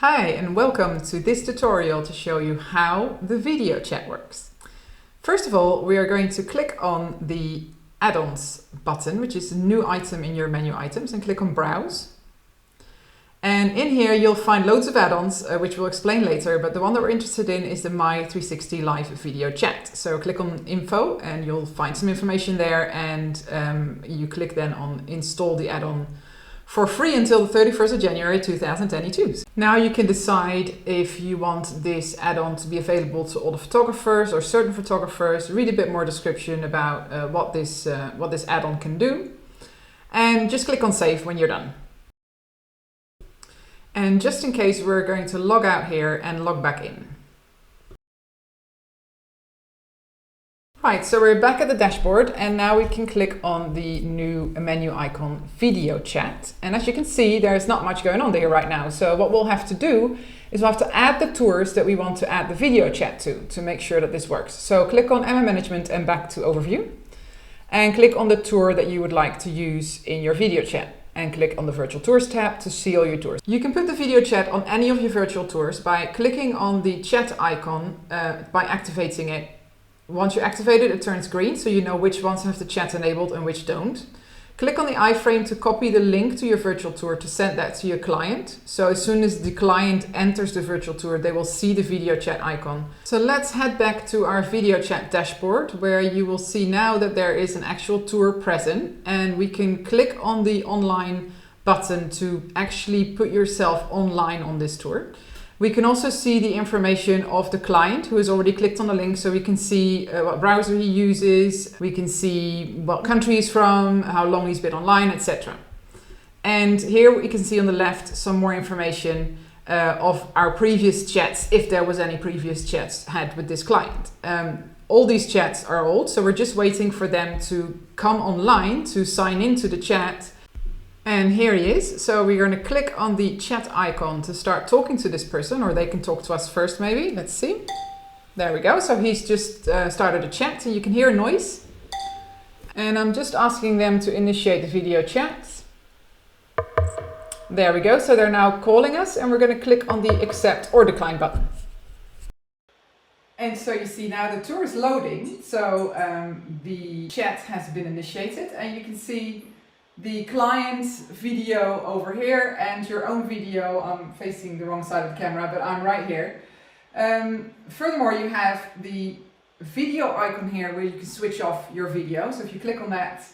Hi and welcome to this tutorial to show you how the video chat works. First of all, we are going to click on the add-ons button, which is a new item in your menu items, and click on Browse. And in here you'll find loads of add-ons, which we'll explain later, but the one that we're interested in is the My360 Live Video Chat. So click on Info and you'll find some information there, and you click then on Install the add-on for free until the 31st of January 2022. Now you can decide if you want this add-on to be available to all the photographers or certain photographers. Read a bit more description about what this add-on can do, and just click on Save when you're done. And just in case, we're going to log out here and log back in. Right, so we're back at the dashboard, and now we can click on the new menu icon Video Chat. And as you can see, there's not much going on there right now. So what we'll have to do is we'll have to add the tours that we want to add the video chat to make sure that this works. So click on MM Management and back to Overview, and click on the tour that you would like to use in your video chat, and click on the Virtual Tours tab to see all your tours. You can put the video chat on any of your virtual tours by clicking on the chat icon by activating it. Once you activate it, it turns green, so you know which ones have the chat enabled and which don't. Click on the iframe to copy the link to your virtual tour to send that to your client. So as soon as the client enters the virtual tour, they will see the video chat icon. So let's head back to our video chat dashboard, where you will see now that there is an actual tour present, and we can click on the online button to actually put yourself online on this tour. We can also see the information of the client who has already clicked on the link, so we can see what browser he uses, we can see what country he's from, how long he's been online, etc. And here we can see on the left some more information of our previous chats, if there was any previous chats had with this client. All these chats are old, so we're just waiting for them to come online to sign into the chat. And here he is. So we're going to click on the chat icon to start talking to this person, or they can talk to us first maybe. Let's see. There we go. So he's just started a chat, and you can hear a noise. And I'm just asking them to initiate the video chat. There we go. So they're now calling us, and we're going to click on the accept or decline button. And so you see now the tour is loading. So the chat has been initiated, and you can see the client's video over here and your own video. I'm facing the wrong side of the camera, but I'm right here. Furthermore, you have the video icon here where you can switch off your video. So if you click on that,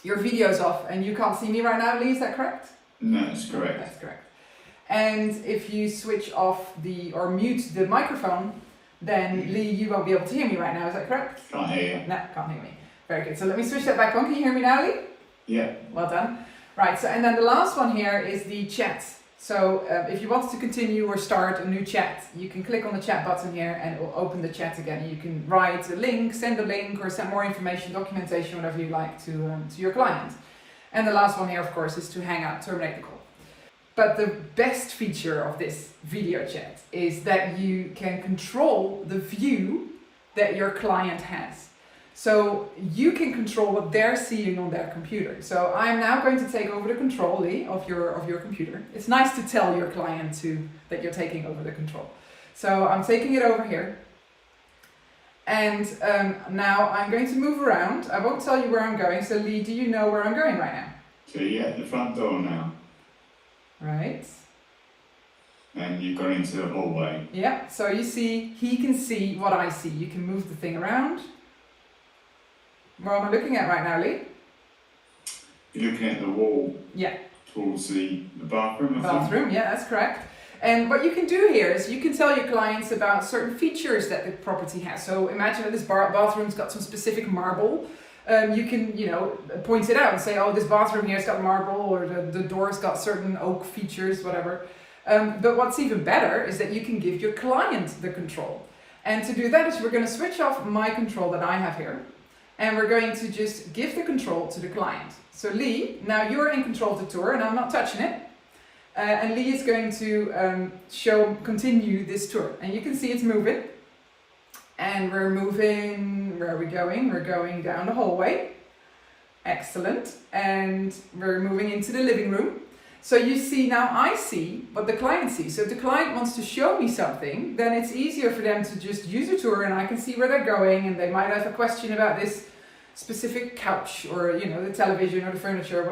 your video's off, and you can't see me right now, Lee, is that correct? No, that's correct. That's correct. And if you switch off or mute the microphone, then Lee, you won't be able to hear me right now, is that correct? Can't hear you. No, can't hear me. Very good. So let me switch that back on. Can you hear me now, Lee? Yeah. Well done. Right, so and then the last one here is the chat. So if you want to continue or start a new chat, you can click on the chat button here and it will open the chat again. You can write a link, send a link, or send more information, documentation, whatever you like to your client. And the last one here, of course, is to hang up, terminate the call. But the best feature of this video chat is that you can control the view that your client has. So you can control what they're seeing on their computer. So I'm now going to take over the control, Lee, of your computer. It's nice to tell your client that you're taking over the control. So I'm taking it over here. And now I'm going to move around. I won't tell you where I'm going. So Lee, do you know where I'm going right now? So you're at the front door now. Right. And you've gone into the hallway. Yeah, so you see, he can see what I see. You can move the thing around. Where am I looking at right now, Lee? You're looking at the wall. Yeah. Towards the bathroom, I Bathroom, think. yeah, that's correct. And what you can do here is you can tell your clients about certain features that the property has. So imagine that this bathroom's got some specific marble. You can, point it out and say, oh, this bathroom here's got marble, or the door's got certain oak features, whatever. But what's even better is that you can give your client the control. And to do that is we're going to switch off my control that I have here. And we're going to just give the control to the client. So Lee, now you're in control of the tour and I'm not touching it. And Lee is going to continue this tour. And you can see it's moving. And we're moving, where are we going? We're going down the hallway. Excellent. And we're moving into the living room. So you see now I see what the client sees. So if the client wants to show me something, then it's easier for them to just use a tour and I can see where they're going, and they might have a question about this specific couch or the television or the furniture or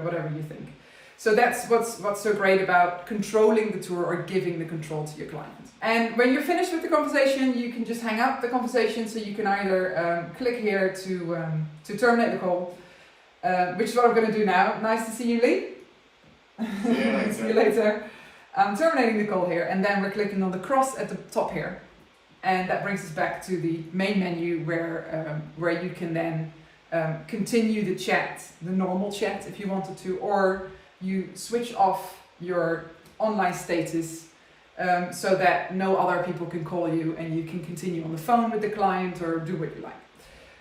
whatever you think. So that's what's so great about controlling the tour or giving the control to your client. And when you're finished with the conversation, you can just hang up the conversation. So you can either click here to terminate the call, which is what I'm going to do now. Nice to see you, Lee. See you later. I'm terminating the call here, and then we're clicking on the cross at the top here, and that brings us back to the main menu where you can then continue the chat, the normal chat if you wanted to, or you switch off your online status so that no other people can call you, and you can continue on the phone with the client or do what you like.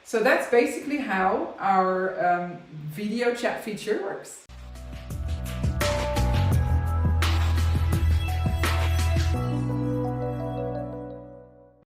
So that's basically how our video chat feature works.